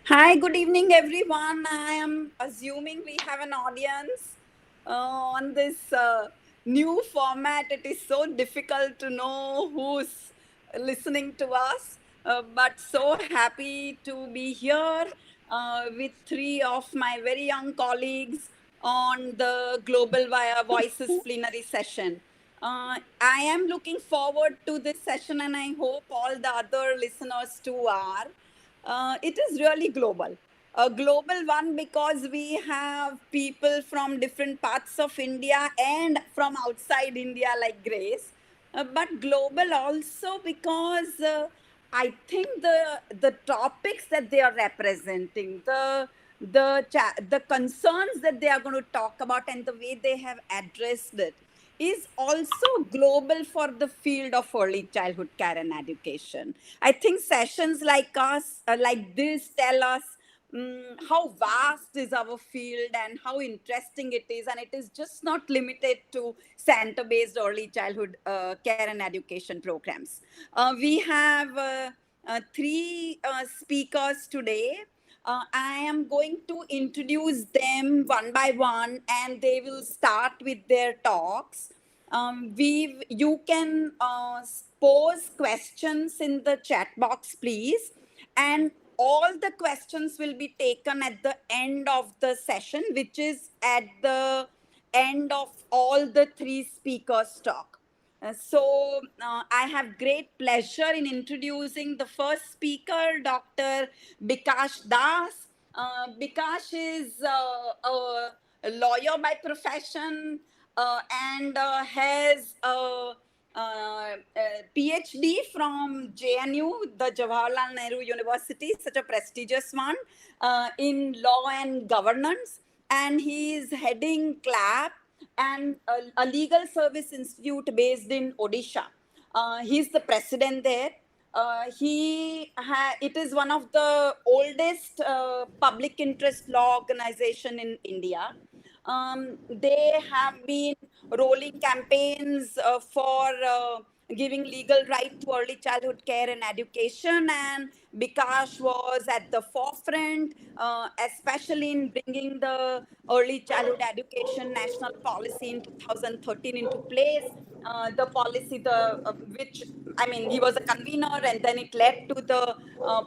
Hi, good evening, everyone. I am assuming we have an audience on this new format. It is so difficult to know who's listening to us, but so happy to be here with three of my very young colleagues on the Global Via Voices plenary session. I am looking forward to this session, and I hope all the other listeners too are. It is really global. A global one because we have people from different parts of India and from outside India, like Grace. But global also because I think the topics that they are representing, the concerns that they are going to talk about, and the way they have addressed it is also global for the field of early childhood care and education. I think sessions like this tell us how vast is our field and how interesting it is, and it is just not limited to center-based early childhood care and education programs. We have three speakers today. I am going to introduce them one by one, and they will start with their talks. You can pose questions in the chat box, please, and all the questions will be taken at the end of the session, which is at the end of all the three speakers' talk. I have great pleasure in introducing the first speaker, Dr. Bikash Das. Bikash is a lawyer by profession and has a PhD from JNU, the Jawaharlal Nehru University, such a prestigious one, in law and governance. And he is heading CLAP and a legal service institute based in Odisha. He's the president there. It is one of the oldest public interest law organization in India. They have been rolling campaigns for giving legal right to early childhood care and education, and Bikash was at the forefront, especially in bringing the early childhood education national policy in 2013 into place. The policy, which I mean, he was a convener, and then it led to the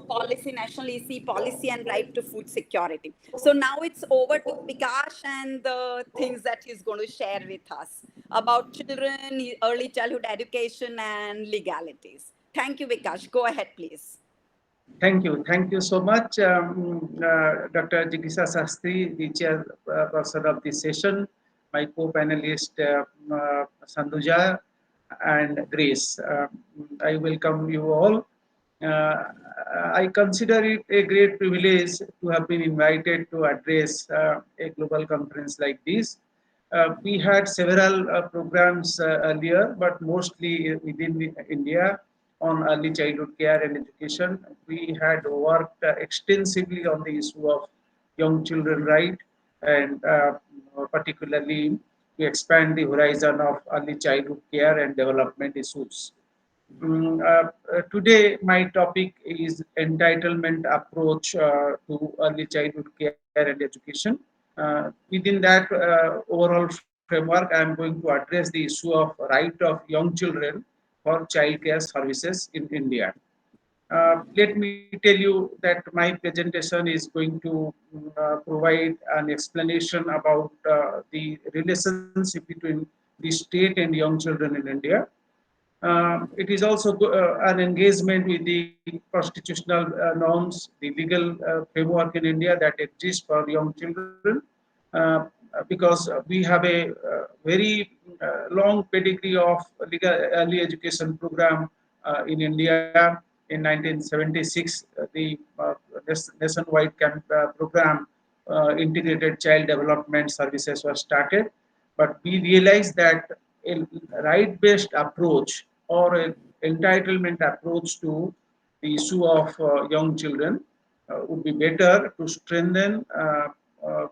policy, national Ecc policy, and right to food security. So now it's over to Bikash and the things that he's going to share with us about children, early childhood education, and legalities. Thank you, Bikash. Go ahead, please. Thank you. Thank you so much, Dr. Jigisa Sastry, the chairperson of this session, my co-panelist, Sanduja and Grace. I welcome you all. Uh, I consider it a great privilege to have been invited to address a global conference like this. We had several programs earlier, but mostly within India on early childhood care and education. We had worked extensively on the issue of young children right, and particularly to expand the horizon of early childhood care and development issues. Today, my topic is entitlement approach to early childhood care and education. Within that overall framework, I am going to address the issue of right of young children for child care services in India. Let me tell you that my presentation is going to provide an explanation about the relationship between the state and young children in India. It is also an engagement with the constitutional norms, the legal framework in India that exists for young children, uh, because we have a very long pedigree of legal early education program in India. In 1976, the nationwide program, integrated child development services was started, but we realized that a right-based approach or an entitlement approach to the issue of young children would be better to strengthen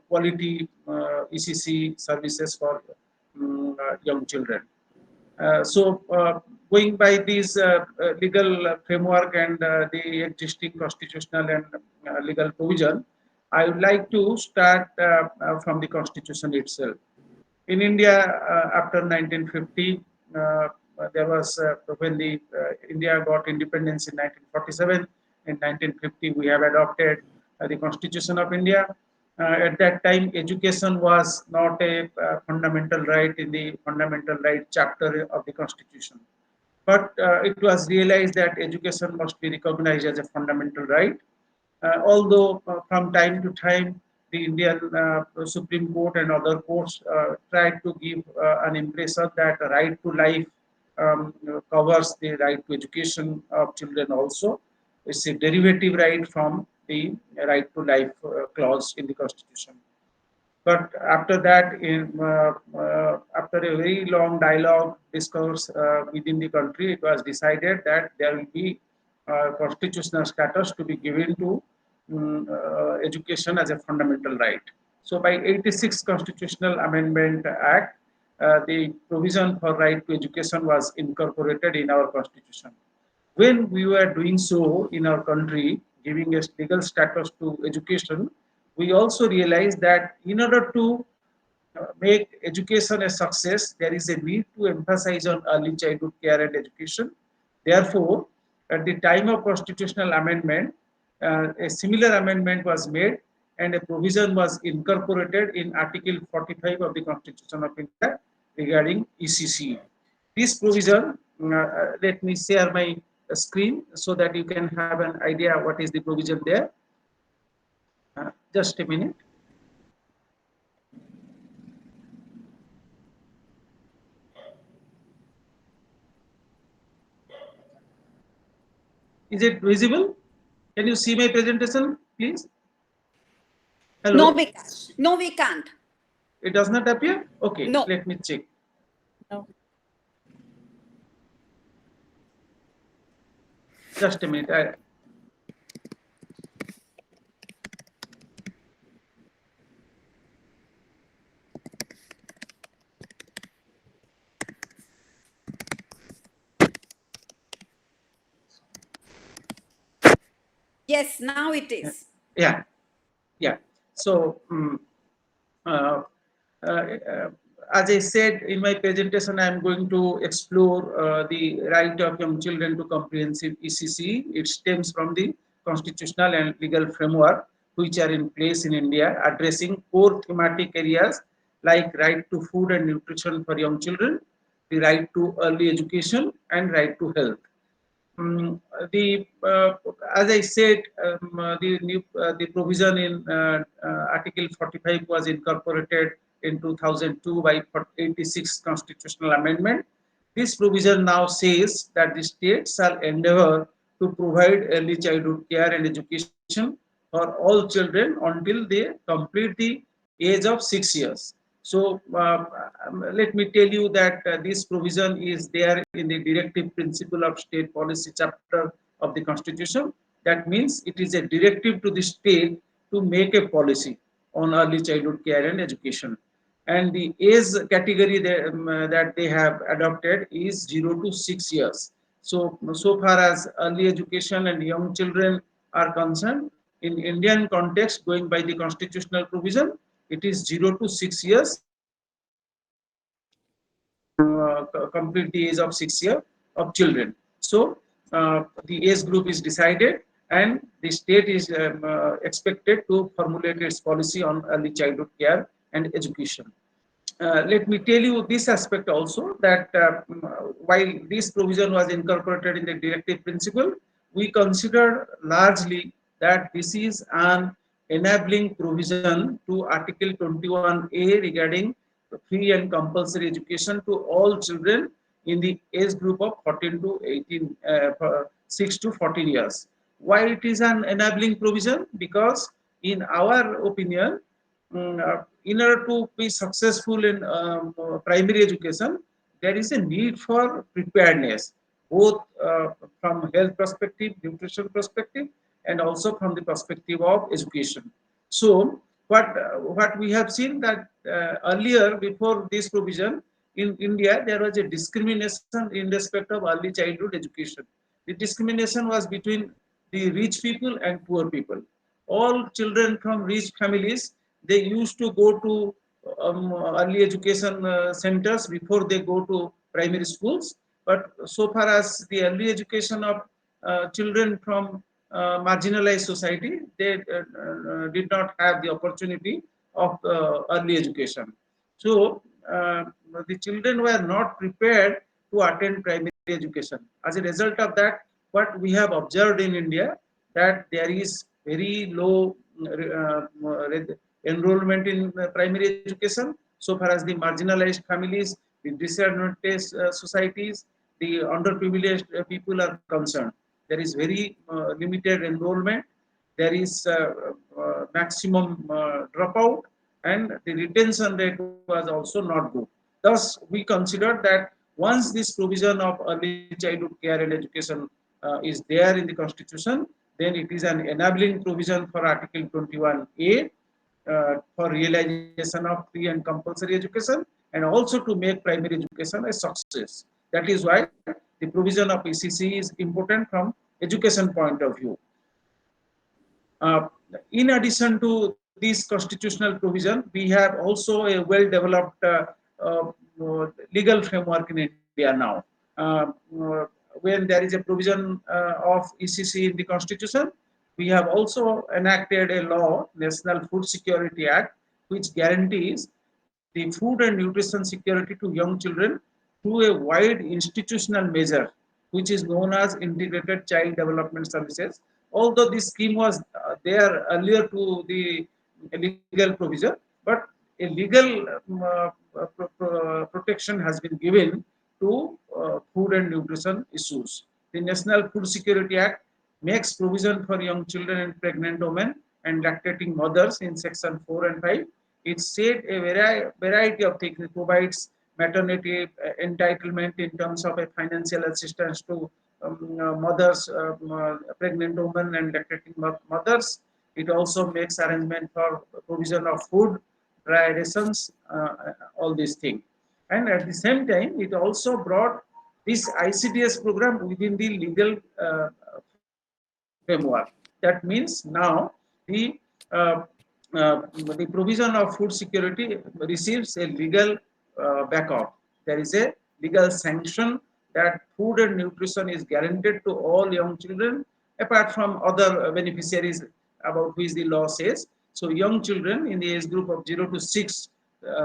quality ECC services for young children. So going by these legal framework and the existing constitutional and legal provision, I would like to start from the constitution itself. In India, after 1950, there was when the India got independence in 1947. In 1950, we have adopted the Constitution of India. At that time, education was not a fundamental right in the fundamental right chapter of the Constitution. But it was realized that education must be recognized as a fundamental right. Although from time to time, the Indian Supreme Court and other courts tried to give an impression that the right to life covers the right to education of children also. It's a derivative right from the right to life clause in the Constitution. But after that, after a very long dialogue, discourse within the country, it was decided that there will be constitutional status to be given to education as a fundamental right. So by 86 Constitutional Amendment Act, the provision for right to education was incorporated in our constitution. When we were doing so in our country, giving a legal status to education, we also realized that in order to make education a success, there is a need to emphasize on early childhood care and education. Therefore, at the time of constitutional amendment, a similar amendment was made and a provision was incorporated in Article 45 of the Constitution of India regarding ECC. This provision, let me share my screen so that you can have an idea what is the provision there. Just a minute. Is it visible? Can you see my presentation, please? No, Hello? Bikash. No, we can't. It does not appear? Okay, No. let me check. No. Just a minute. Yes, now it is. Yeah, yeah. So, uh, uh, as I said in my presentation, I am going to explore the right of young children to comprehensive ECC. It stems from the constitutional and legal framework which are in place in India, addressing core thematic areas like right to food and nutrition for young children, the right to early education, and right to health. Um, the as I said, the provision in Article 45 was incorporated in 2002 by 86 constitutional amendment. This provision now says that the states shall endeavor to provide early childhood care and education for all children until they complete the age of 6 years. So let me tell you that this provision is there in the directive principle of state policy chapter of the Constitution. That means it is a directive to the state to make a policy on early childhood care and education. And the age category that they have adopted is 0 to 6 years. So far as early education and young children are concerned, in Indian context, going by the constitutional provision, it is 0 to 6 years complete the age of 6 years of children. So the age group is decided, and the state is expected to formulate its policy on early childhood care and education. Let me tell you this aspect also that while this provision was incorporated in the directive principle, we consider largely that this is an enabling provision to Article 21A regarding free and compulsory education to all children in the age group of 14 to 18, 6 to 14 years. Why it is an enabling provision? Because in our opinion, in order to be successful in primary education, there is a need for preparedness, both from health perspective, nutrition perspective, and also from the perspective of education. So, what we have seen that earlier, before this provision, in India, there was a discrimination in respect of early childhood education. The discrimination was between the rich people and poor people. All children from rich families, they used to go to early education centers before they go to primary schools. But so far as the early education of children from marginalized society, they did not have the opportunity of early education. So the children were not prepared to attend primary education. As a result of that, what we have observed in India, that there is very low enrollment in primary education. So far as the marginalized families, the disadvantaged societies, the underprivileged people are concerned, there is very limited enrollment. There is maximum dropout, and the retention rate was also not good. Thus, we considered that once this provision of early childhood care and education is there in the Constitution, then it is an enabling provision for Article 21A for realization of free and compulsory education, and also to make primary education a success. That is why the provision of ECC is important from education point of view. Uh, in addition to this constitutional provision, we have also a well-developed legal framework in India now. When there is a provision of ECC in the Constitution, we have also enacted a law, National Food Security Act, which guarantees the food and nutrition security to young children through a wide institutional measure, which is known as Integrated Child Development Services. Although this scheme was there earlier to the legal provision, but a legal protection has been given to food and nutrition issues. The National Food Security Act makes provision for young children and pregnant women and lactating mothers in section 4 and 5. It said a variety of things. It provides maternity entitlement in terms of a financial assistance to mothers, pregnant women and lactating mothers. It also makes arrangement for provision of food, dry rations, all these things. And at the same time, it also brought this ICDS program within the legal framework. That means now the uh, the provision of food security receives a legal backup. There is a legal sanction that food and nutrition is guaranteed to all young children, apart from other beneficiaries about which the law says. So young children in the age group of 0 to 6,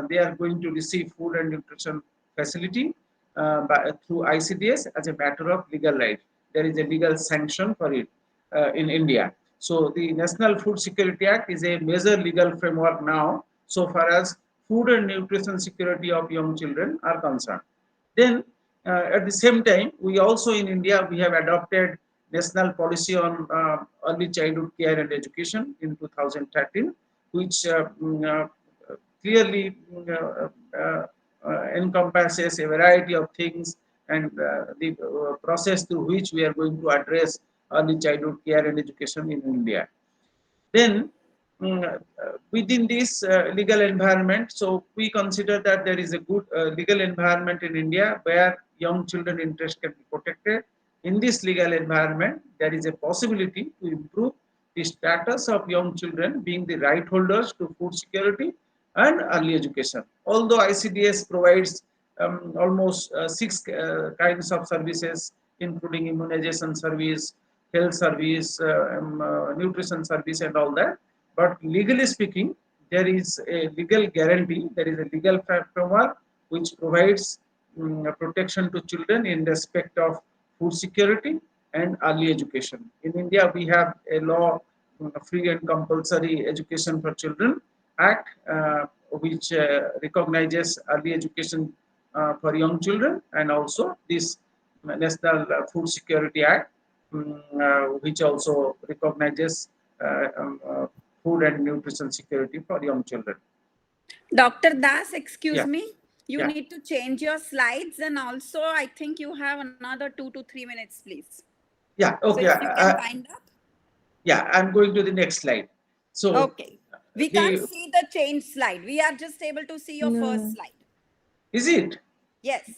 they are going to receive food and nutrition facility through ICDS as a matter of legal right. There is a legal sanction for it in India. So the National Food Security Act is a major legal framework now, so far as food and nutrition security of young children are concerned. Then at the same time, we also in India, we have adopted national policy on early childhood care and education in 2013, which clearly encompasses a variety of things, and the process through which we are going to address early childhood care and education in India. Then within this legal environment, so we consider that there is a good legal environment in India where young children interest can be protected. In this legal environment, there is a possibility to improve the status of young children being the right holders to food security and early education. Although ICDS provides almost six kinds of services, including immunization service, health service, nutrition service, and all that. But legally speaking, there is a legal guarantee, there is a legal framework which provides protection to children in respect of food security and early education. In India, we have a law, Free and Compulsory Education for Children Act, which recognizes early education for young children, and also this National Food Security Act, which also recognizes food and nutrition security for young children. Dr. Das, excuse Yeah, me. You yeah, need to change your slides, and also I think you have another 2 to 3 minutes, please. yeah. So Okay, if you can wind up. yeah. I'm going to the next slide. So Okay. We can't the see the change slide. We are just able to see your first No. slide. is it? Yes.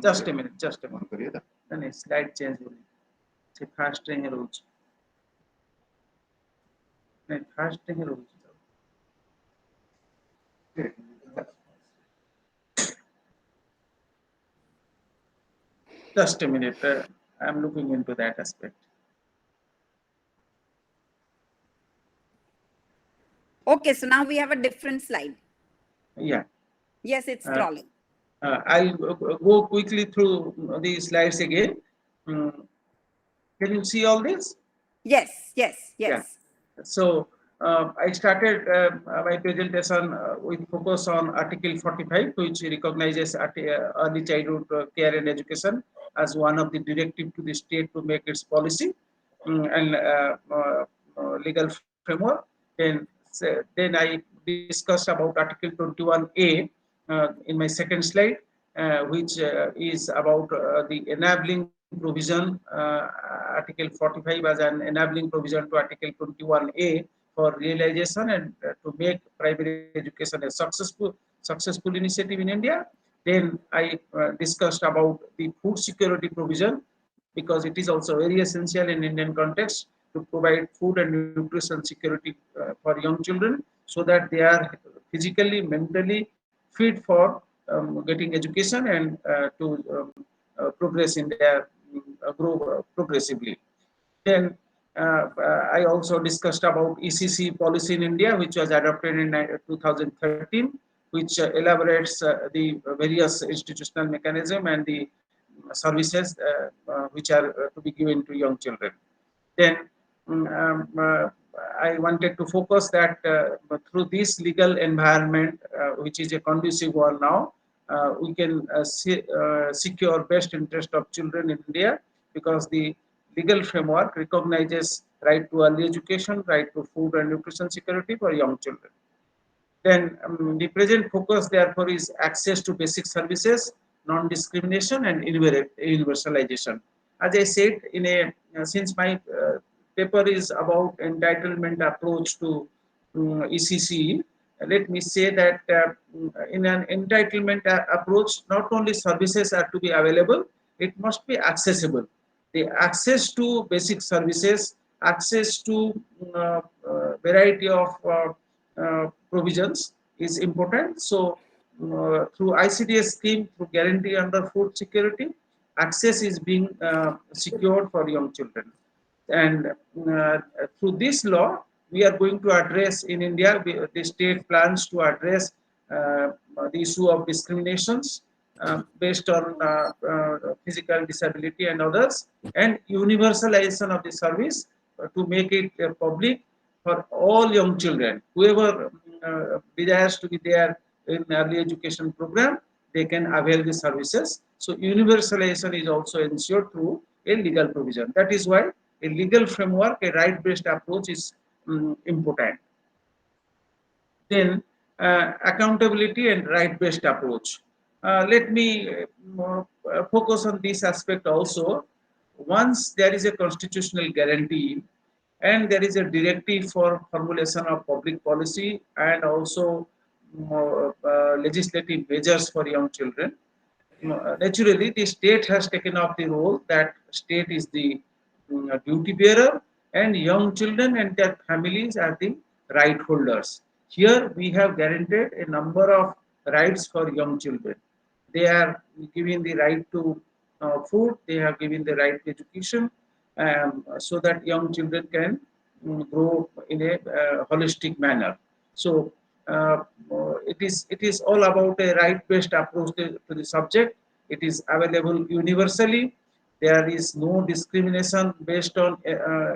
Just a minute, just a minute. नहीं slide change हो रही है, fast नहीं रोज, नहीं fast नहीं रोज. Just a minute, I'm looking into that aspect. Okay, so now we have a different slide. Yeah. Yes, it's scrolling. I'll go quickly through the slides again. Can you see all this? Yes, yes, Yeah. yes. So I started my presentation with focus on Article 45, which recognizes early childhood care and education as one of the directive to the state to make its policy and legal framework. Then I discussed about Article 21A in my second slide, which is about the enabling provision, Article 45 as an enabling provision to Article 21A for realization and to make primary education a successful initiative in India. Then I discussed about the food security provision because it is also very essential in Indian context to provide food and nutrition security for young children so that they are physically, mentally fit for getting education and to progress in their grow progressively. Then I also discussed about ECC policy in India, which was adopted in 2013, which elaborates the various institutional mechanism and the services which are to be given to young children. Then I wanted to focus that through this legal environment, which is a conducive one now, we can secure best interest of children in India because the legal framework recognizes right to early education, right to food and nutrition security for young children. Then the present focus therefore is access to basic services, non-discrimination and universalization. As I said, in a since my paper is about entitlement approach to ECC, let me say that in an entitlement approach, not only services are to be available, it must be accessible. The access to basic services, access to variety of provisions is important. So, through ICDS scheme, through guarantee under food security, access is being secured for young children. And through this law, we are going to address in India, the state plans to address the issue of discriminations based on physical disability and others, and universalization of the service to make it public for all young children. Whoever desires to be there in early education program, they can avail the services. So universalization is also ensured through a legal provision. That is why a legal framework, a right-based approach is important. Then accountability and right-based approach. Let me focus on this aspect also. Once there is a constitutional guarantee and there is a directive for formulation of public policy and also legislative measures for young children, naturally the state has taken up the role that state is the duty bearer and young children and their families are the right holders. Here we have guaranteed a number of rights for young children. They are given the right to food, they have given the right to education, so that young children can grow in a holistic manner. So it is all about a right-based approach to the subject. It is available universally. There is no discrimination based on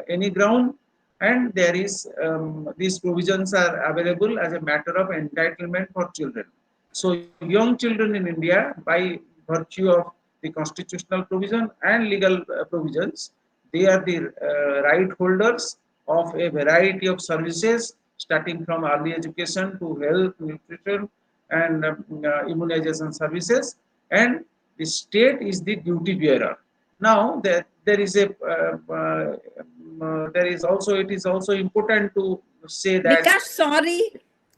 any ground, and there is these provisions are available as a matter of entitlement for children. So young children in India, by virtue of the constitutional provision and legal provisions, they are the right holders of a variety of services, starting from early education to health, nutrition, and immunization services. And the state is the duty bearer. Now, there is a there is also it is also important to say that Vikas, sorry.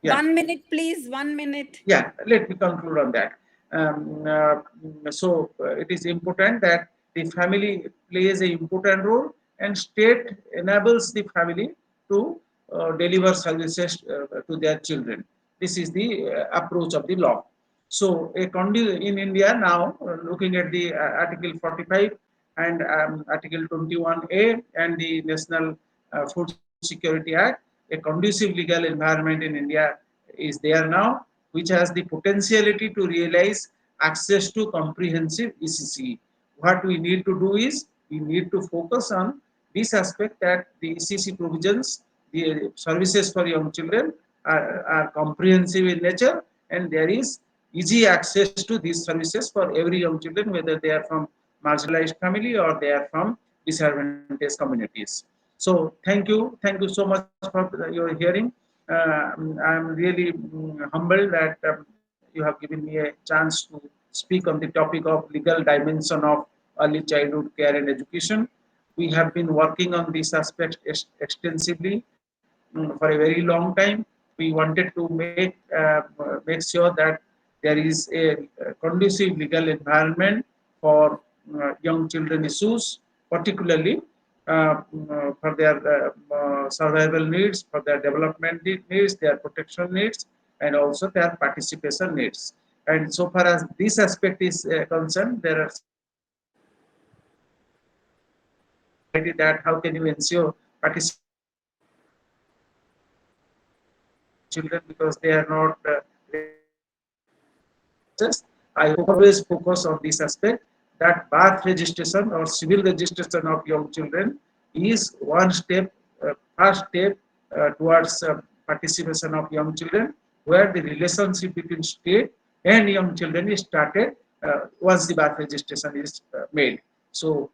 Yeah. 1 minute, please. 1 minute. Yeah, let me conclude on that. It is important that the family plays an important role, and state enables the family to deliver services to their children. This is the approach of the law. So in India now, looking at the Article 45 and Article 21A and the National Food Security Act, a conducive legal environment in India is there now, which has the potentiality to realize access to comprehensive ECC. What we need to do is we need to focus on this aspect, that the ECC provisions, the services for young children are comprehensive in nature, and there is easy access to these services for every young children, whether they are from marginalized family or they are from disadvantaged communities. So thank you so much for your hearing. I'm really humbled that you have given me a chance to speak on the topic of legal dimension of early childhood care and education. We have been working on this aspect extensively for a very long time. We wanted to make sure that there is a conducive legal environment for young children issues, particularly for their survival needs, for their development needs, their protection needs, and also their participation needs. And so far as this aspect is concerned, there are certain issues in our society, that how can you ensure participation of young children because they are not registering their birthplaces. I always focus on this aspect, that birth registration or civil registration of young children is one step, first step towards participation of young children, where the relationship between state and young children is started once the birth registration is made. So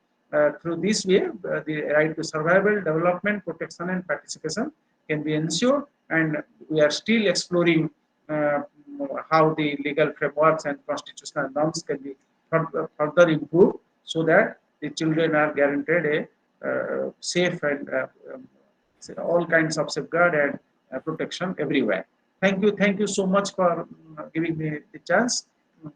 through this way, the right to survival, development, protection, and participation can be ensured, and we are still exploring uh, how the legal frameworks and constitutional norms can be further improved, so that the children are guaranteed a safe and all kinds of safeguard and protection everywhere. Thank you so much for giving me the chance. If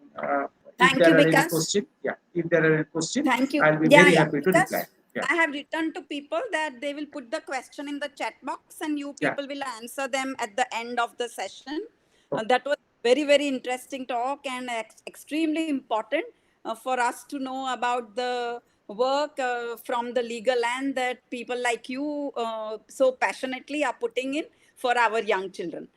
Thank there you, are any Vikas. question, yeah, if there are any question, Thank you. I'll be Yeah, very yeah. happy to reply. Because Yeah, I have written to people that they will put the question in the chat box and you yeah. people will answer them at the end of the session. Okay. That was very, very interesting talk and extremely important for us to know about the work from the legal land that people like you so passionately are putting in for our young children.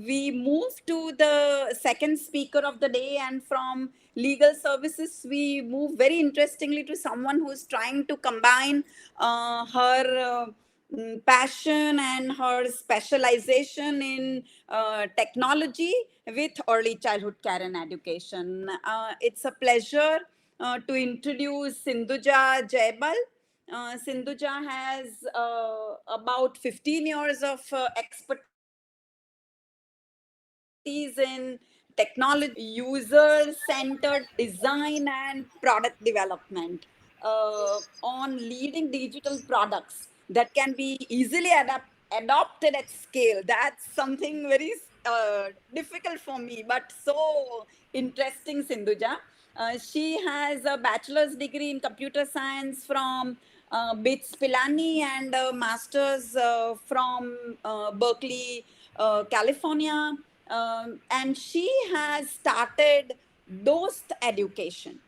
We move to the second speaker of the day, and from legal services, we move very interestingly to someone who's trying to combine her passion and her specialization in technology with early childhood care and education. It's a pleasure to introduce Sindhuja Jaibal. Sindhuja has about 15 years of expertise in technology, user-centered design and product development on leading digital products that can be easily adopted at scale. That's something very difficult for me, but so interesting, Sindhuja. She has a bachelor's degree in computer science from BITS Pilani and a master's from Berkeley, California. And she has started Dost Education,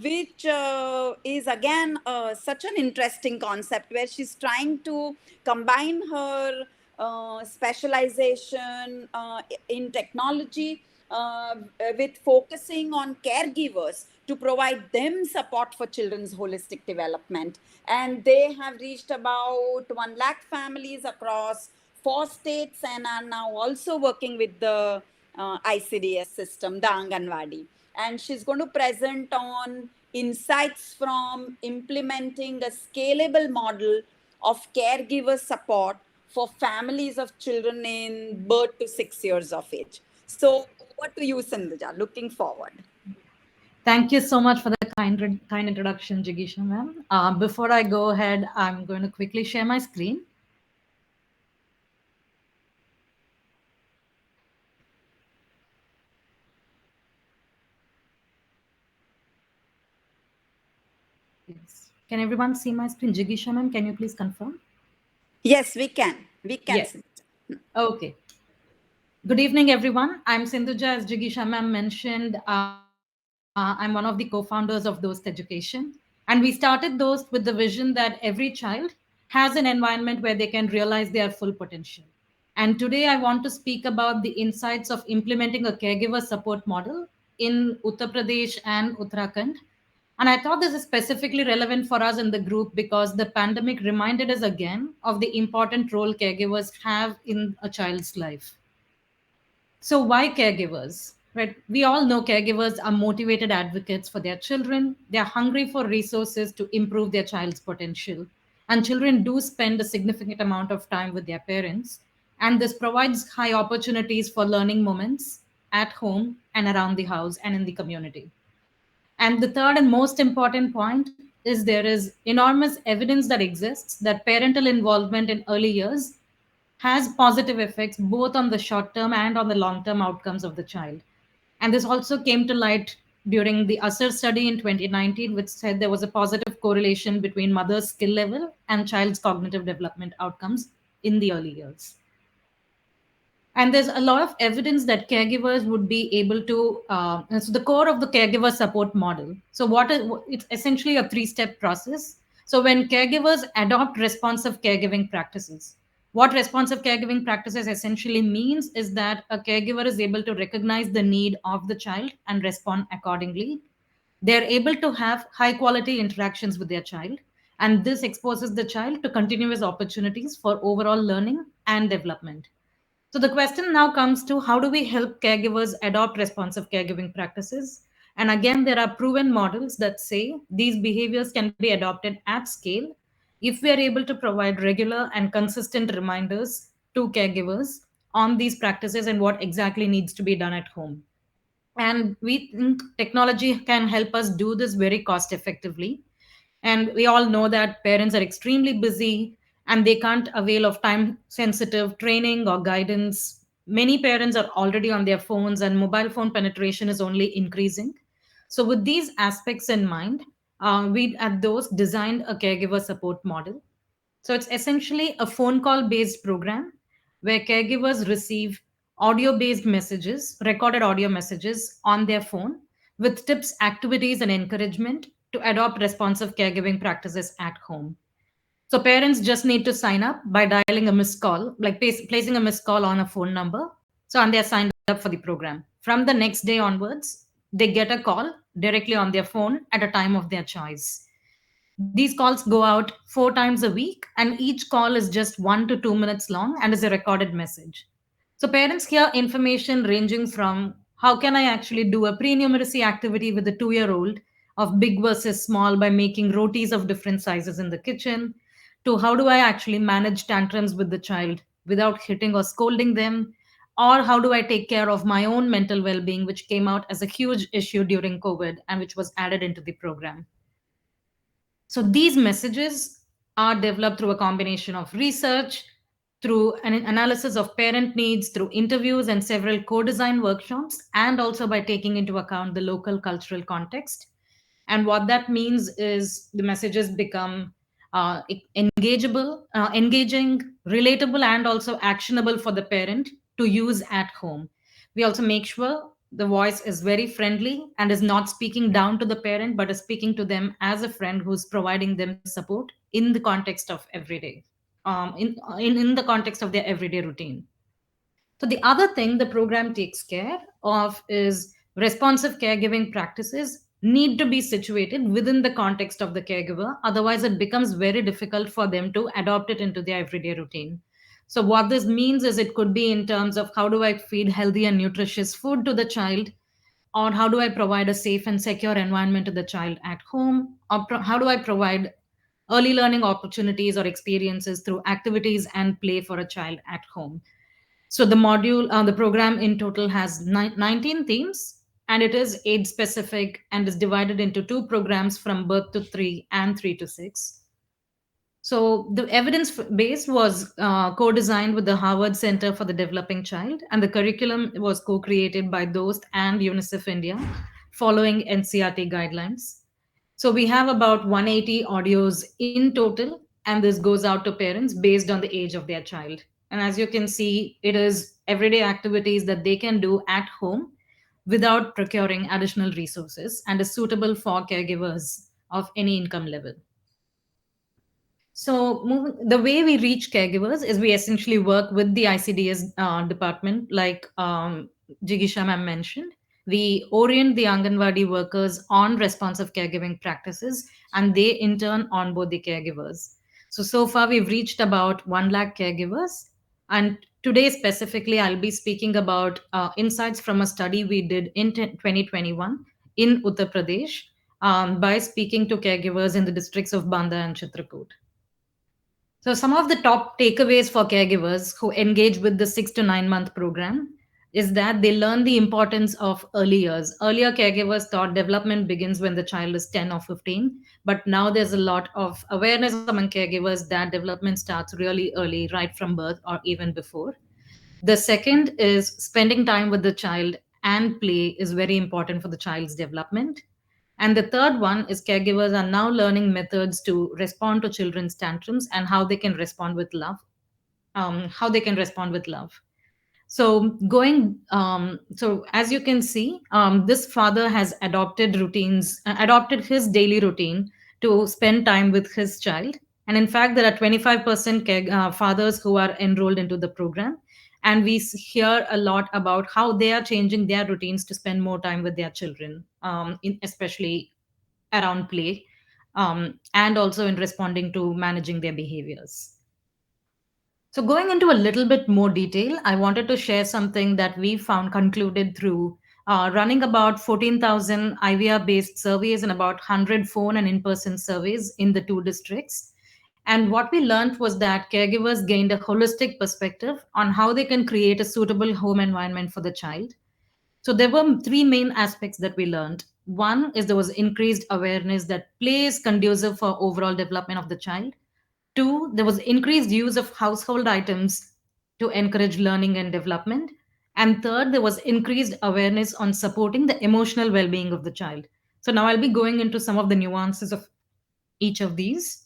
which is again such an interesting concept where she's trying to combine her specialization in technology with focusing on caregivers to provide them support for children's holistic development. And they have reached about 1 lakh families across 4 states and are now also working with the ICDS system, the Anganwadi. And she's going to present on insights from implementing a scalable model of caregiver support for families of children in birth to 6 years of age. So over to you, Sindhuja. Looking forward. Thank you so much for the kind introduction, Jigisha ma'am. Before I go ahead, I'm going to quickly share my screen. Yes. Can everyone see my screen? Jigisha ma'am, can you please confirm? Yes, we can. We can Yes. see. Okay. Good evening, everyone. I'm Sindhuja, as Jigisha ma'am mentioned. I'm one of the co-founders of Dost Education. And we started Dost with the vision that every child has an environment where they can realize their full potential. And today I want to speak about the insights of implementing a caregiver support model in Uttar Pradesh and Uttarakhand. And I thought this is specifically relevant for us in the group because the pandemic reminded us again of the important role caregivers have in a child's life. So, why caregivers? Right? We all know caregivers are motivated advocates for their children. They are hungry for resources to improve their child's potential. And children do spend a significant amount of time with their parents. And this provides high opportunities for learning moments at home and around the house and in the community. And the third and most important point is there is enormous evidence that exists that parental involvement in early years has positive effects both on the short term and on the long term outcomes of the child. And this also came to light during the Asha study in 2019, which said there was a positive correlation between mother's skill level and child's cognitive development outcomes in the early years. And there's a lot of evidence that caregivers would be able to and so the core of the caregiver support model, so it's essentially a three-step process. So when caregivers adopt responsive caregiving practices, what responsive caregiving practices essentially means is that a caregiver is able to recognize the need of the child and respond accordingly. They're able to have high quality interactions with their child, and this exposes the child to continuous opportunities for overall learning and development. So the question now comes to, how do we help caregivers adopt responsive caregiving practices? And again, there are proven models that say these behaviors can be adopted at scale if we are able to provide regular and consistent reminders to caregivers on these practices and what exactly needs to be done at home. And we think technology can help us do this very cost effectively. And we all know that parents are extremely busy and they can't avail of time sensitive training or guidance. Many parents are already on their phones and mobile phone penetration is only increasing. So with these aspects in mind, we at those designed a caregiver support model. So it's essentially a phone call based program where caregivers receive audio based messages, recorded audio messages on their phone with tips, activities, and encouragement to adopt responsive caregiving practices at home. So parents just need to sign up by dialing a missed call, like placing a missed call on a phone number. So and they're signed up for the program. From the next day onwards, they get a call directly on their phone at a time of their choice. These calls go out 4 times a week, and each call is just 1 to 2 minutes long and is a recorded message. So parents hear information ranging from how can I actually do a pre-numeracy activity with a 2-year-old of big versus small by making rotis of different sizes in the kitchen, to how do I actually manage tantrums with the child without hitting or scolding them, or how do I take care of my own mental well-being, which came out as a huge issue during COVID and which was added into the program. So these messages are developed through a combination of research, through an analysis of parent needs, through interviews and several co-design workshops, and also by taking into account the local cultural context. And what that means is the messages become engaging, relatable, and also actionable for the parent to use at home. We also make sure the voice is very friendly and is not speaking down to the parent, but is speaking to them as a friend who's providing them support in the context of everyday, in the context of their everyday routine. So the other thing the program takes care of is responsive caregiving practices need to be situated within the context of the caregiver. Otherwise, it becomes very difficult for them to adopt it into their everyday routine. So what this means is it could be in terms of how do I feed healthy and nutritious food to the child, or how do I provide a safe and secure environment to the child at home, or how do I provide early learning opportunities or experiences through activities and play for a child at home. So the program in total has 19 themes, and it is age specific and is divided into two programs from birth to 3 and 3 to 6. So the evidence base was co-designed with the Harvard Center for the Developing Child, and the curriculum was co-created by DOST and UNICEF India, following NCRT guidelines. So we have about 180 audios in total, and this goes out to parents based on the age of their child. And as you can see, it is everyday activities that they can do at home without procuring additional resources and is suitable for caregivers of any income level. So, the way we reach caregivers is we essentially work with the ICDS department, like Jigisha ma'am mentioned. We orient the Anganwadi workers on responsive caregiving practices, and they in turn onboard the caregivers. So far, we've reached about 1 lakh caregivers. And today, specifically, I'll be speaking about insights from a study we did in 2021 in Uttar Pradesh by speaking to caregivers in the districts of Banda and Chitrakoot. So, some of the top takeaways for caregivers who engage with the 6 to 9 month program is that they learn the importance of early years. Earlier, caregivers thought development begins when the child is 10 or 15, but now there's a lot of awareness among caregivers that development starts really early, right from birth or even before. The second is spending time with the child and play is very important for the child's development. And the third one is caregivers are now learning methods to respond to children's tantrums and how they can respond with love. How they can respond with love. So as you can see, this father has adopted his daily routine to spend time with his child. And in fact, there are 25% fathers who are enrolled into the program. And we hear a lot about how they are changing their routines to spend more time with their children, especially around play, and also in responding to managing their behaviors. So, going into a little bit more detail, I wanted to share something that we found concluded through running about 14,000 IVR based surveys and about 100 phone and in person surveys in the two districts. And what we learned was that caregivers gained a holistic perspective on how they can create a suitable home environment for the child. So there were three main aspects that we learned. One is there was increased awareness that play is conducive for overall development of the child. Two, there was increased use of household items to encourage learning and development. And third, there was increased awareness on supporting the emotional well being of the child. So now I'll be going into some of the nuances of each of these.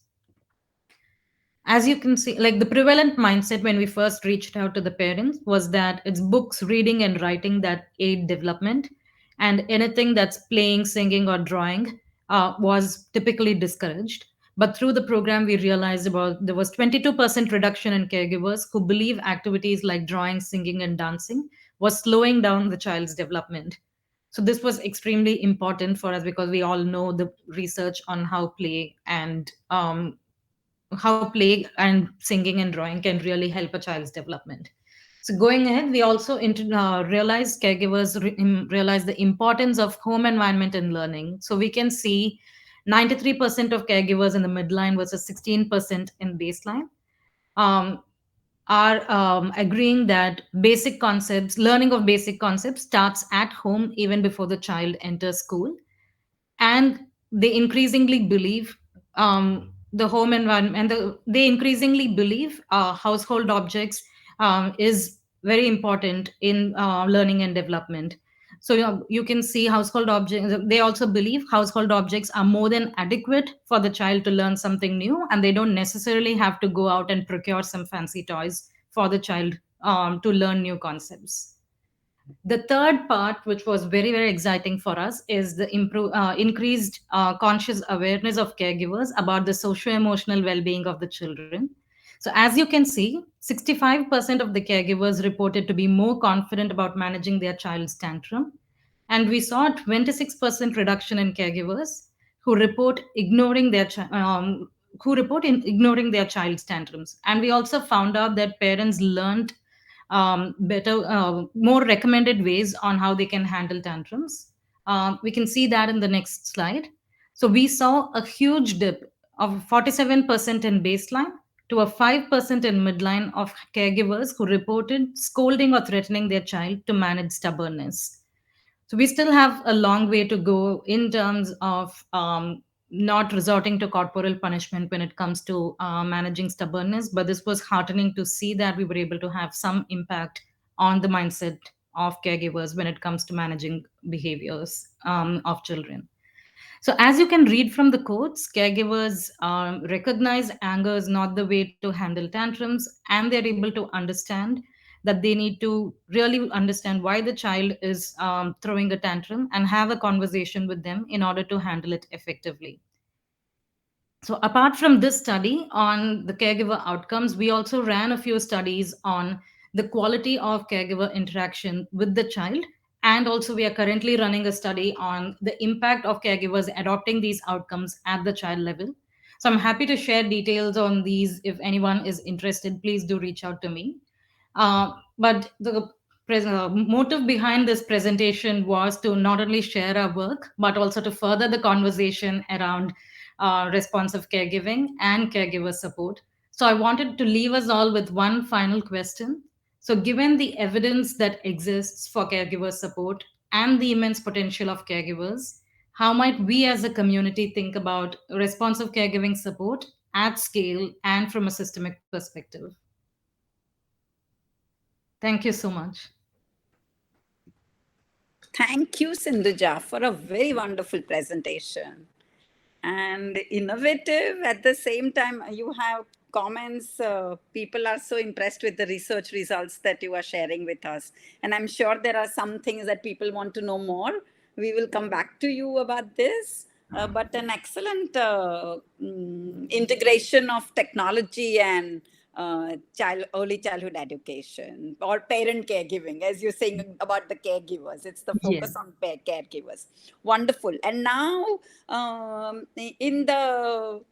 As you can see, like the prevalent mindset when we first reached out to the parents was that it's books, reading, and writing that aid development, and anything that's playing, singing, or drawing was typically discouraged. But through the program, we realized about there was 22% reduction in caregivers who believe activities like drawing, singing, and dancing was slowing down the child's development. So this was extremely important for us because we all know the research on how play and singing and drawing can really help a child's development. So going ahead, we also realized realize the importance of home environment and learning. So we can see 93% of caregivers in the midline versus 16% in baseline um, are agreeing that learning of basic concepts starts at home even before the child enters school, and they increasingly believe the home environment and they increasingly believe household objects is very important in learning and development. So you can see household objects, they also believe household objects are more than adequate for the child to learn something new, and they don't necessarily have to go out and procure some fancy toys for the child to learn new concepts. The third part, which was very, very exciting for us, is the increased conscious awareness of caregivers about the socio-emotional well-being of the children. So as you can see, 65% of the caregivers reported to be more confident about managing their child's tantrum, and we saw a 26% reduction in caregivers who report ignoring ignoring their child's tantrums. And we also found out that parents learned more recommended ways on how they can handle tantrums. We can see that in the next slide. So we saw a huge dip of 47% in baseline to a 5% in midline of caregivers who reported scolding or threatening their child to manage stubbornness. So we still have a long way to go in terms of not resorting to corporal punishment when it comes to managing stubbornness. But this was heartening to see that we were able to have some impact on the mindset of caregivers when it comes to managing behaviors of children. So, as you can read from the quotes, caregivers recognize anger is not the way to handle tantrums, and they're able to understand that they need to really understand why the child is throwing a tantrum and have a conversation with them in order to handle it effectively. So, apart from this study on the caregiver outcomes, we also ran a few studies on the quality of caregiver interaction with the child. And also, we are currently running a study on the impact of caregivers adopting these outcomes at the child level. So, I'm happy to share details on these. If anyone is interested, please do reach out to me. But the motive behind this presentation was to not only share our work, but also to further the conversation around responsive caregiving and caregiver support. So I wanted to leave us all with one final question. So, given the evidence that exists for caregiver support and the immense potential of caregivers, how might we as a community think about responsive caregiving support at scale and from a systemic perspective? Thank you so much. Thank you, Sindhuja, for a very wonderful presentation and innovative. At the same time, you have comments. People are so impressed with the research results that you are sharing with us. And I'm sure there are some things that people want to know more. We will come back to you about this. But an excellent integration of technology and early childhood education or parent caregiving, as you're saying about the caregivers. It's the Yes. focus on caregivers. Wonderful. And now, in the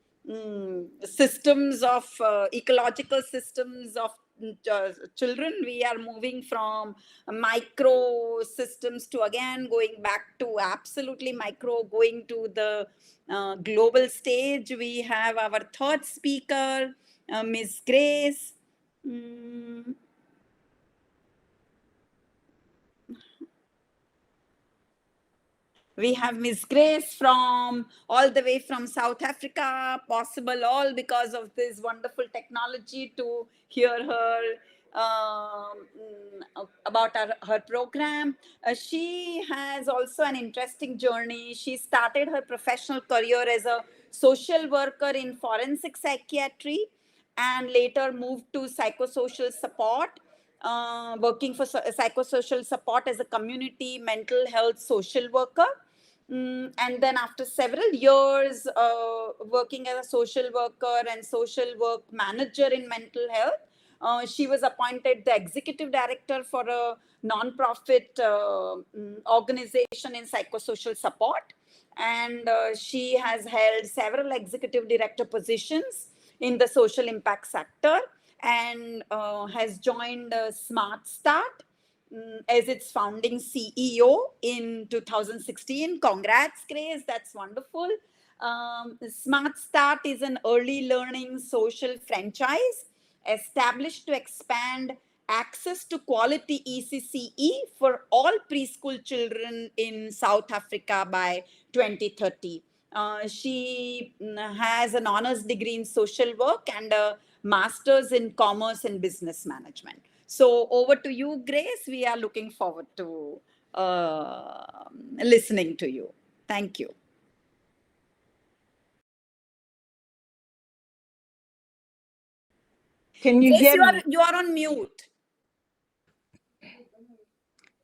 systems of ecological systems of children, we are moving from micro systems to again going back to absolutely micro, going to the global stage. We have our third speaker, Miss Grace. We have Miss Grace from all the way from South Africa, possible all because of this wonderful technology to hear her about her program. She has also an interesting journey. She started her professional career as a social worker in forensic psychiatry and later moved to psychosocial support, working for psychosocial support as a community mental health social worker. And then after several years working as a social worker and social work manager in mental health, she was appointed the executive director for a non-profit organization in psychosocial support. And she has held several executive director positions in the social impact sector and has joined Smart Start as its founding CEO in 2016. Congrats, Grace, that's wonderful. Smart Start is an early learning social franchise established to expand access to quality ECCE for all preschool children in South Africa by 2030. She has an honors degree in social work and a master's in commerce and business management. So over to you, Grace. We are looking forward to listening to you. Thank you. Can you Grace, hear me? you are on mute.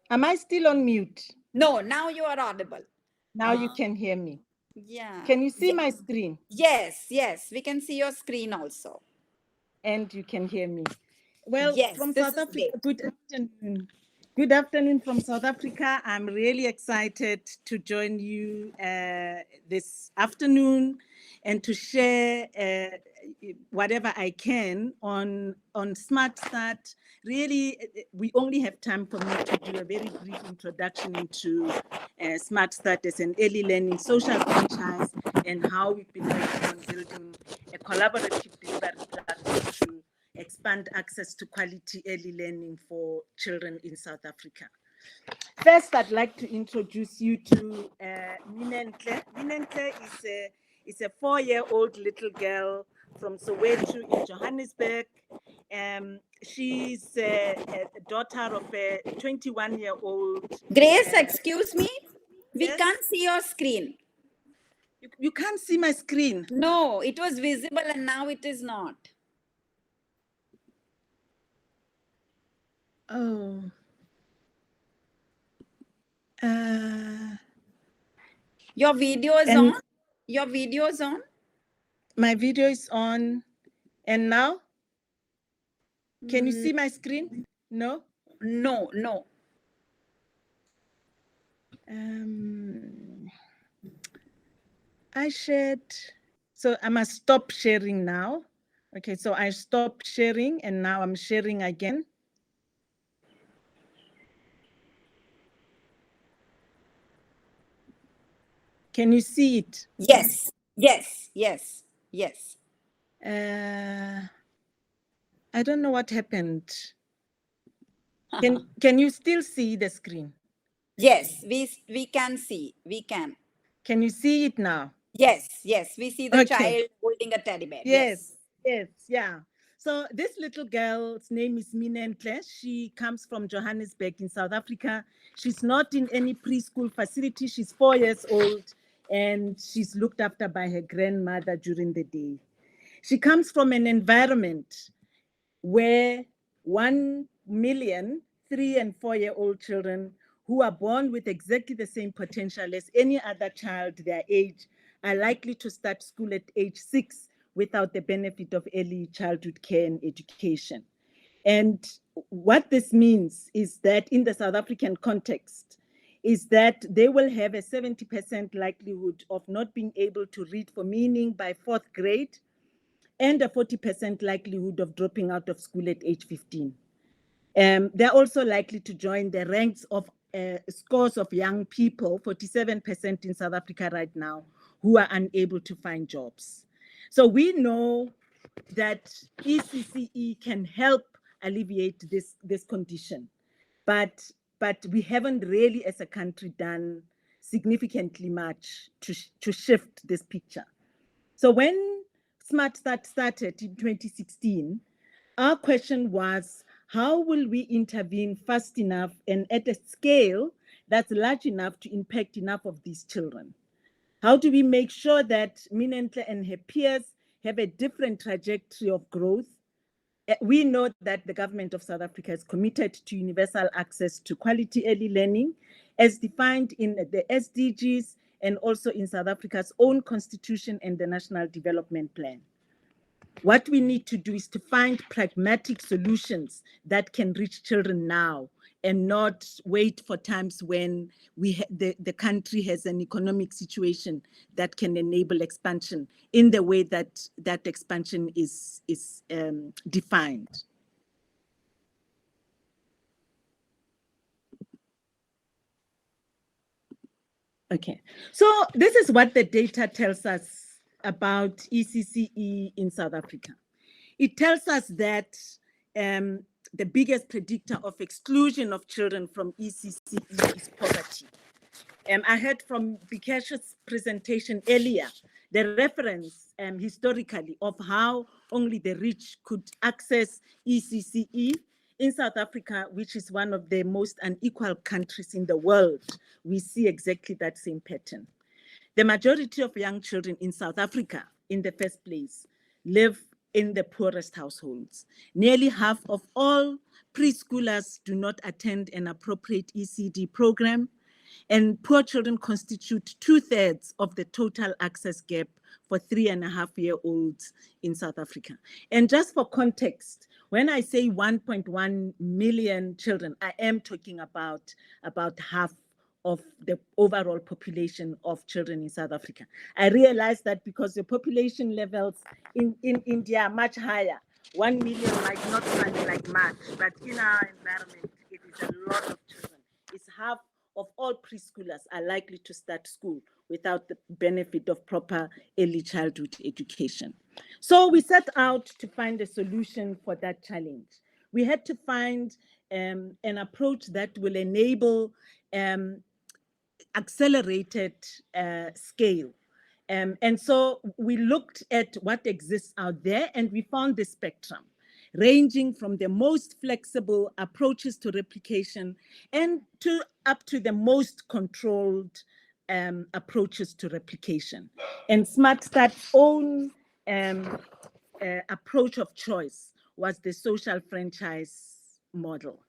Am I still on mute? No, now you are audible. Now you can hear me. Yeah. Can you see my screen? Yes, we can see your screen also. And you can hear me. Well, yes, from South Africa, good afternoon. Good afternoon from South Africa. I'm really excited to join you this afternoon and to share whatever I can on Smart Start. Really, we only have time for me to do a very brief introduction into Smart Start as an early learning social franchise and how we've been working on building a collaborative delivery platform to expand access to quality early learning for children in South Africa. First, I'd like to introduce you to Menon. Menon is a 4-year-old little girl from Soweto in Johannesburg. She's a daughter of a 21-year-old. Grace, excuse me. We Yes? can't see your screen. You can't see my screen. No, it was visible and now it is not. Oh. Your video is And- on? Your video is on? My video is on. And now? Can you see my screen? No? No. I shared. So I must stop sharing now. Okay, so I stopped sharing and now I'm sharing again. Can you see it? Yes. I don't know what happened. Can you still see the screen? Yes, we can see. We can. Can you see it now? Yes, we see the Okay. child holding a teddy bear. Yes, yeah. So this little girl's name is Menon. She comes from Johannesburg in South Africa. She's not in any preschool facility. She's 4 years old and she's looked after by her grandmother during the day. She comes from an environment where 1 million 3 and 4 year old children who are born with exactly the same potential as any other child their age are likely to start school at age 6 without the benefit of early childhood care and education. And what this means is that in the South African context, is that they will have a 70% likelihood of not being able to read for meaning by 4th grade and a 40% likelihood of dropping out of school at age 15. They're also likely to join the ranks of scores of young people, 47% in South Africa right now, who are unable to find jobs. So we know that ECCE can help alleviate this condition, but we haven't really as a country done significantly much to shift this picture. So when Smart Start started in 2016, our question was, how will we intervene fast enough and at a scale that's large enough to impact enough of these children? How do we make sure that Minentle and her peers have a different trajectory of growth? We know that the government of South Africa is committed to universal access to quality early learning as defined in the SDGs and also in South Africa's own constitution and the National Development Plan. What we need to do is to find pragmatic solutions that can reach children now and not wait for times when the country has an economic situation that can enable expansion in the way that that expansion is defined. Okay, so this is what the data tells us about ECCE in South Africa. It tells us that the biggest predictor of exclusion of children from ECCE is poverty. I heard from Bikesh's presentation earlier, the reference historically of how only the rich could access ECCE. In South Africa, which is one of the most unequal countries in the world, we see exactly that same pattern. The majority of young children in South Africa, in the first place, live in the poorest households. Nearly half of all preschoolers do not attend an appropriate ECD program, and poor children constitute 2/3 of the total access gap for 3.5-year-olds in South Africa. And just for context, when I say 1.1 million children, I am talking about half of the overall population of children in South Africa. I realize that because the population levels in India are much higher, 1 million might not sound like much, but in our environment, it is a lot of children. It's half of all preschoolers are likely to start school without the benefit of proper early childhood education. So we set out to find a solution for that challenge. We had to find an approach that will enable accelerated scale. And so we looked at what exists out there and we found the spectrum, ranging from the most flexible approaches to replication and up to the most controlled approaches to replication. And Smart Start's own approach of choice was the social franchise model.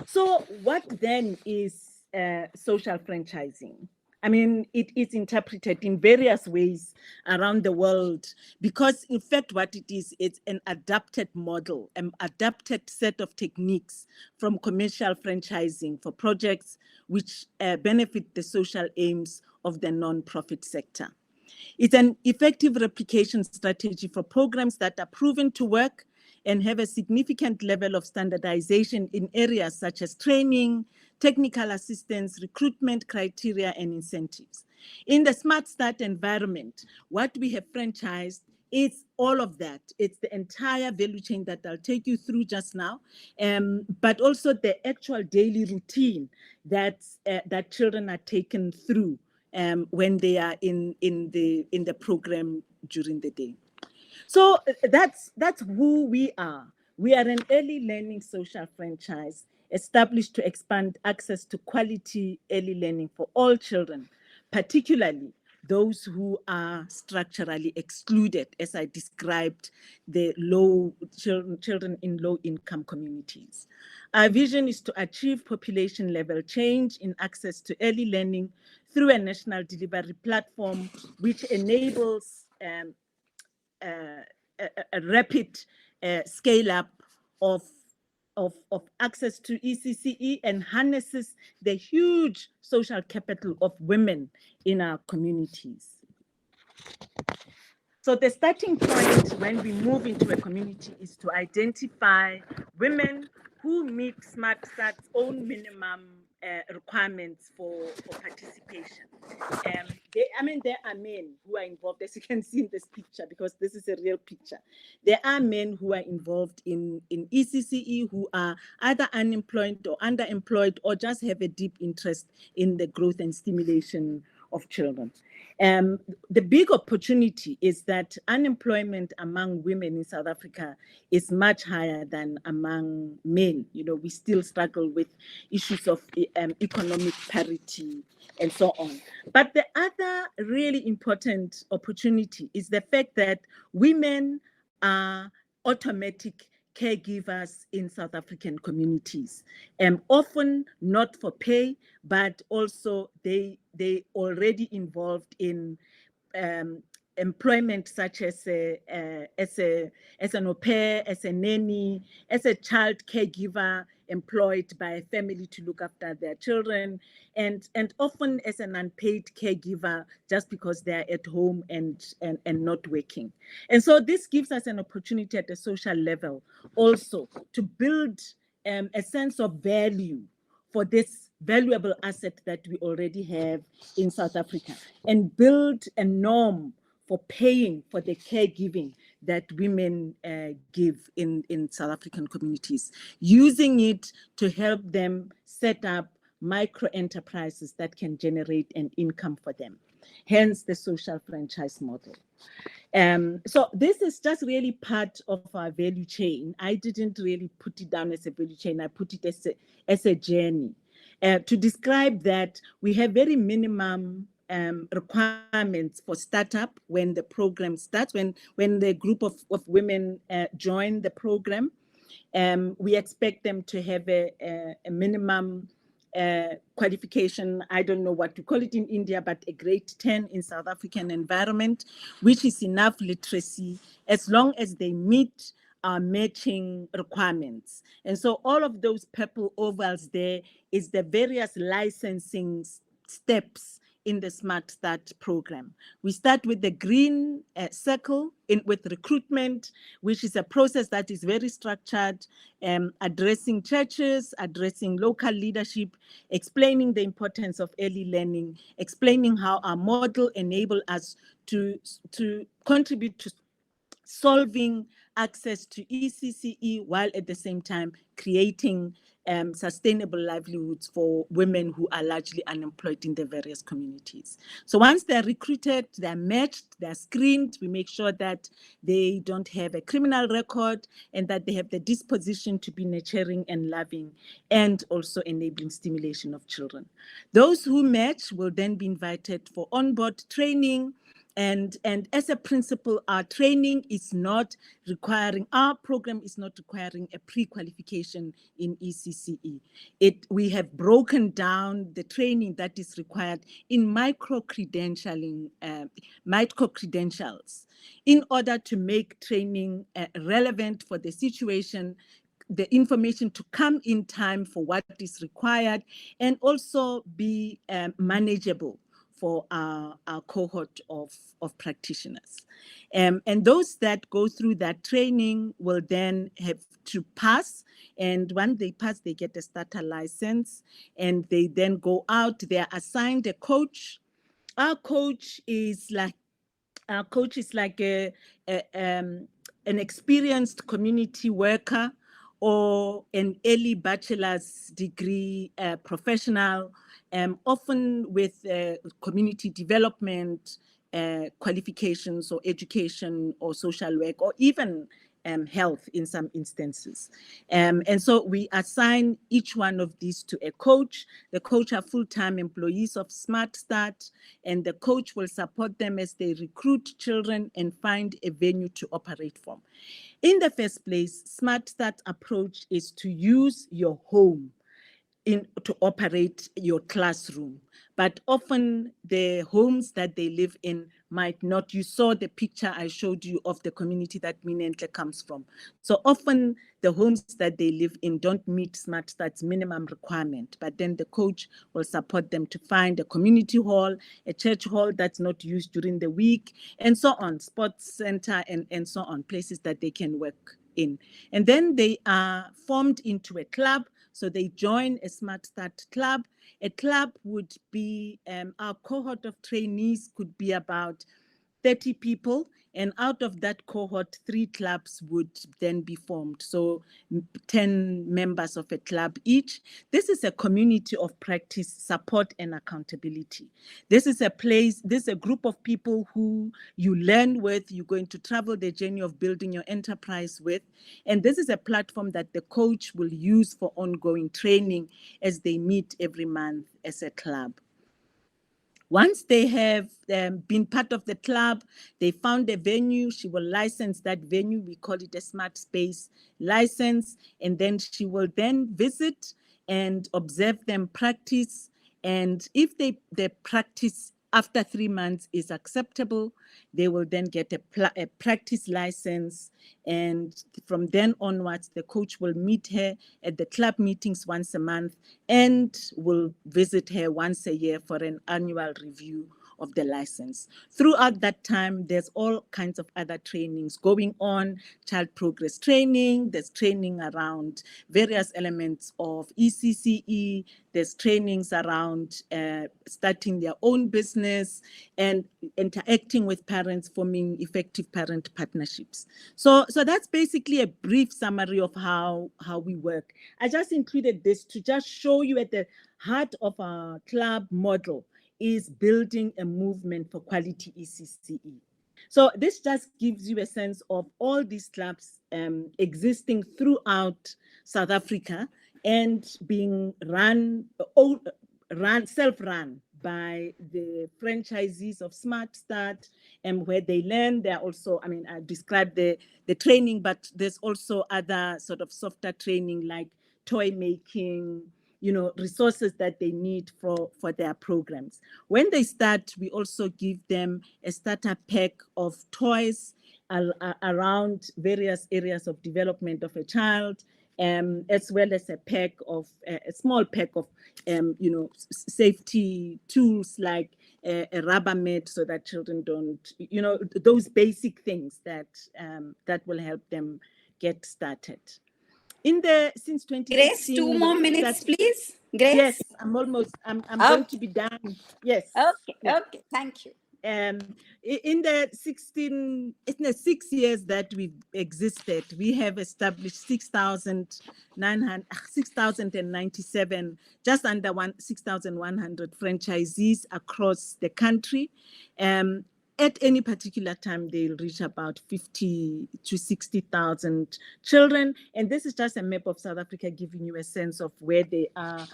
So what then is social franchising? I mean, it is interpreted in various ways around the world because, in fact, what it is, it's an adapted model, an adapted set of techniques from commercial franchising for projects which benefit the social aims of the non-profit sector. It's an effective replication strategy for programs that are proven to work and have a significant level of standardization in areas such as training, technical assistance, recruitment criteria, and incentives. In the Smart Start environment, what we have franchised is all of that. It's the entire value chain that I'll take you through just now, but also the actual daily routine that children are taken through when they are in the program during the day. So that's who we are. We are an early learning social franchise established to expand access to quality early learning for all children, particularly those who are structurally excluded, as I described, the children in low-income communities. Our vision is to achieve population-level change in access to early learning through a national delivery platform, which enables a rapid scale-up of access to ECCE and harnesses the huge social capital of women in our communities. So the starting point when we move into a community is to identify women who meet Smart Start's own minimum requirements for participation. There are men who are involved, as you can see in this picture, because this is a real picture. There are men who are involved in ECCE who are either unemployed or underemployed or just have a deep interest in the growth and stimulation of children. The big opportunity is that unemployment among women in South Africa is much higher than among men. You know, we still struggle with issues of economic parity and so on. But the other really important opportunity is the fact that women are automatic caregivers in South African communities, often not for pay, but also they already involved in employment such as an au pair, as a nanny, as a child caregiver employed by a family to look after their children, and often as an unpaid caregiver just because they're at home and not working. And so this gives us an opportunity at the social level also to build a sense of value for this valuable asset that we already have in South Africa and build a norm for paying for the caregiving that women give in South African communities, using it to help them set up micro enterprises that can generate an income for them, hence the social franchise model. So this is just really part of our value chain. I didn't really put it down as a value chain. I put it as a journey to describe that we have very minimum requirements for startup when the program starts, when the group of women join the program. We expect them to have a minimum qualification, I don't know what to call it in India, but a grade 10 in South African environment, which is enough literacy as long as they meet our matching requirements. And so all of those purple ovals there is the various licensing steps in the Smart Start program. We start with the green circle with recruitment, which is a process that is very structured, addressing churches, addressing local leadership, explaining the importance of early learning, explaining how our model enables us to contribute to solving access to ECCE while at the same time creating sustainable livelihoods for women who are largely unemployed in the various communities. So once they're recruited, they're matched, they're screened, we make sure that they don't have a criminal record and that they have the disposition to be nurturing and loving and also enabling stimulation of children. Those who match will then be invited for onboard training. And as a principle, our training is not requiring, our program is not requiring a pre-qualification in ECCE. We have broken down the training that is required in micro-credentials in order to make training relevant for the situation, the information to come in time for what is required, and also be manageable for our cohort of practitioners. And those that go through that training will then have to pass. And when they pass, they get a starter license and they then go out. They are assigned a coach. Our coach is like an experienced community worker or an early bachelor's degree professional, often with community development qualifications or education or social work or even health in some instances. And so we assign each one of these to a coach. The coach are full-time employees of Smart Start, and the coach will support them as they recruit children and find a venue to operate from. In the first place, Smart Start approach is to use your home to operate your classroom. But often the homes that they live in might not. You saw the picture I showed you of the community that Menon comes from. So often the homes that they live in don't meet Smart Start's minimum requirement, but then the coach will support them to find a community hall, a church hall that's not used during the week, and so on, sports center, and so on, places that they can work in. And then they are formed into a club. So they join a Smart Start club. A club would be, our cohort of trainees could be about 30 people. And out of that cohort, 3 clubs would then be formed. So 10 members of a club each. This is a community of practice, support, and accountability. This is a place, this is a group of people who you learn with, you're going to travel the journey of building your enterprise with. And this is a platform that the coach will use for ongoing training as they meet every month as a club. Once they have been part of the club, they found a venue, she will license that venue. We call it a smart space license. And then she will then visit and observe them practice. And if the practice after 3 months is acceptable, they will then get a practice license. And from then onwards, the coach will meet her at the club meetings once a month and will visit her once a year for an annual review of the license. Throughout that time, there's all kinds of other trainings going on, child progress training, there's training around various elements of ECCE, there's trainings around starting their own business and interacting with parents, forming effective parent partnerships. So that's basically a brief summary of how we work. I just included this to just show you at the heart of our club model is building a movement for quality ECCE. So this just gives you a sense of all these clubs existing throughout South Africa and being self-run by the franchisees of Smart Start, and where they learn. There are also, I described the training, but there's also other sort of softer training like toy making, resources that they need for their programs. When they start, we also give them a starter pack of toys around various areas of development of a child, as well as a small pack of, safety tools like a rubber mat so that children don't, those basic things that will help them get started. Since 2016, Grace, 2 more minutes, please. Grace? Yes, I'm going to be done. Yes. Okay, Yeah. okay, thank you. In the 6 years that we've existed, we have established 6,097, just under 6,100 franchisees across the country. At any particular time, they'll reach about 50 to 60,000 children. And this is just a map of South Africa giving you a sense of where they are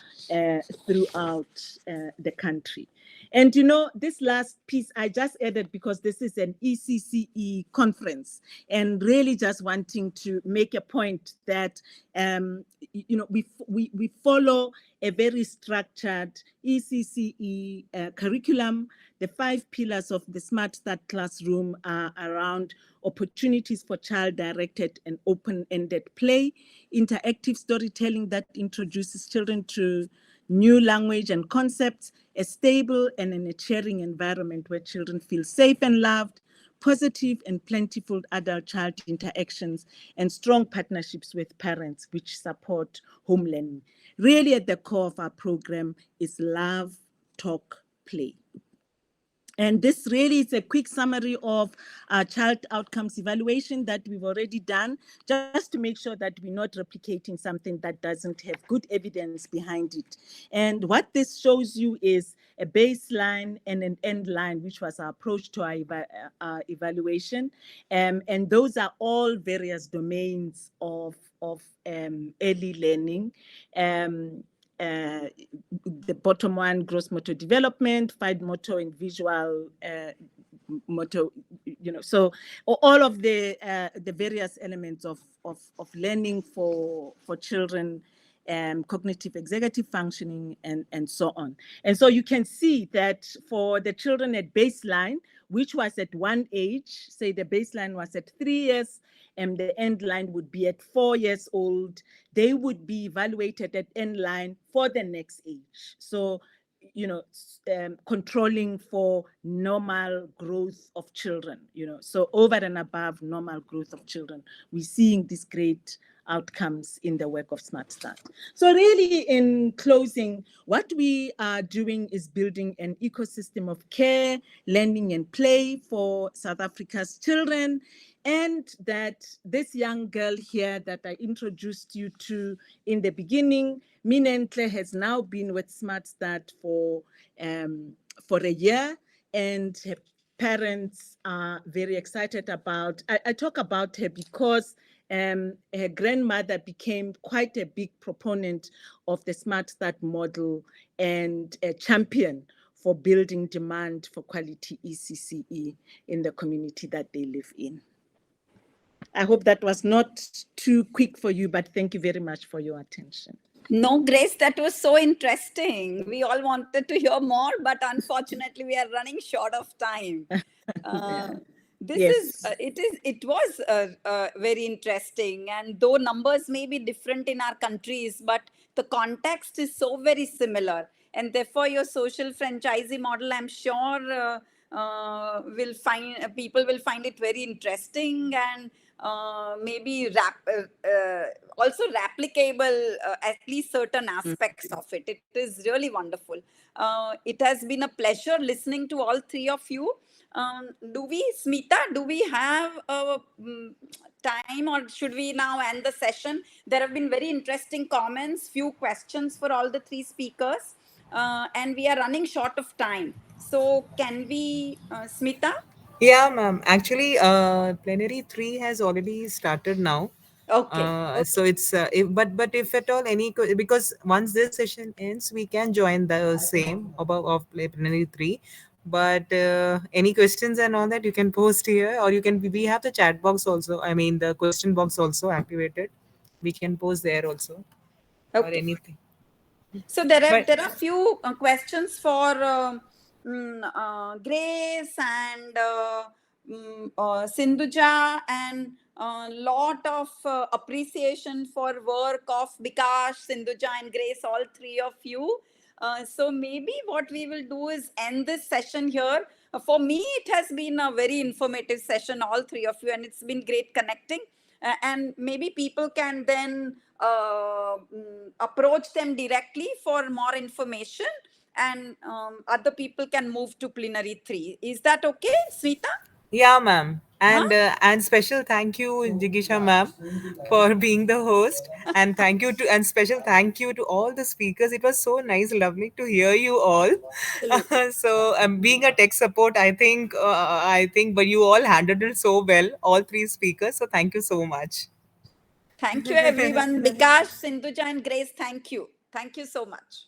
throughout the country. And this last piece I just added because this is an ECCE conference, and really just wanting to make a point that we follow a very structured ECCE curriculum. The 5 pillars of the Smart Start classroom are around opportunities for child-directed and open-ended play, interactive storytelling that introduces children to new language and concepts, a stable and a nurturing environment where children feel safe and loved, positive and plentiful adult-child interactions, and strong partnerships with parents which support home learning. Really at the core of our program is love, talk, play. And this really is a quick summary of our child outcomes evaluation that we've already done, just to make sure that we're not replicating something that doesn't have good evidence behind it. And what this shows you is a baseline and an end line, which was our approach to our evaluation. And those are all various domains of early learning. The bottom one, gross motor development, fine motor and visual motor, so all of the various elements of learning for children, cognitive executive functioning, and so on. And so you can see that for the children at baseline, which was at one age, say the baseline was at 3 years, and the end line would be at 4 years old, they would be evaluated at end line for the next age. So, controlling for normal growth of children, so over and above normal growth of children, we're seeing these great outcomes in the work of Smart Start. So really, in closing, what we are doing is building an ecosystem of care, learning, and play for South Africa's children. And that this young girl here that I introduced you to in the beginning, Menon, has now been with Smart Start for a year, and her parents are very excited about. I talk about her because her grandmother became quite a big proponent of the Smart Start model and a champion for building demand for quality ECCE in the community that they live in. I hope that was not too quick for you, but thank you very much for your attention. No, Grace, that was so interesting. We all wanted to hear more, but unfortunately, we are running short of time. It was very interesting, and though numbers may be different in our countries, but the context is so very similar, and therefore your social franchisee model, I'm sure, people will find it very interesting, and maybe also replicable, at least certain aspects of it. It is really wonderful. It has been a pleasure listening to all 3 of you. Smita, do we have time, or should we now end the session? There have been very interesting comments, few questions for all the 3 speakers, and we are running short of time. So can we, Smita? Yeah, ma'am. Actually, plenary 3 has already started now. Okay. So it's but if at all because once this session ends, we can join the same of plenary 3. But any questions and all that you can post here, or we have the chat box also. I mean the question box also activated. We can post there also, or Okay. anything. So there But are few questions for Grace and Sindhuja, and a lot of appreciation for work of Bikash, Sindhuja, and Grace, all 3 of you. So maybe what we will do is end this session here. For me, it has been a very informative session, all 3 of you, and it's been great connecting. And maybe people can then approach them directly for more information. and other people can move to plenary 3. Is that okay, Smita? Yeah, ma'am. Huh? And special thank you, Jigisha ma'am, for being the host. And special thank you to all the speakers. It was so nice, lovely to hear you all. Absolutely. So being a tech support, I think, but you all handled it so well, all three speakers. So thank you so much. Thank you, everyone. Bikash, Sindhuja, and Grace, thank you. Thank you so much.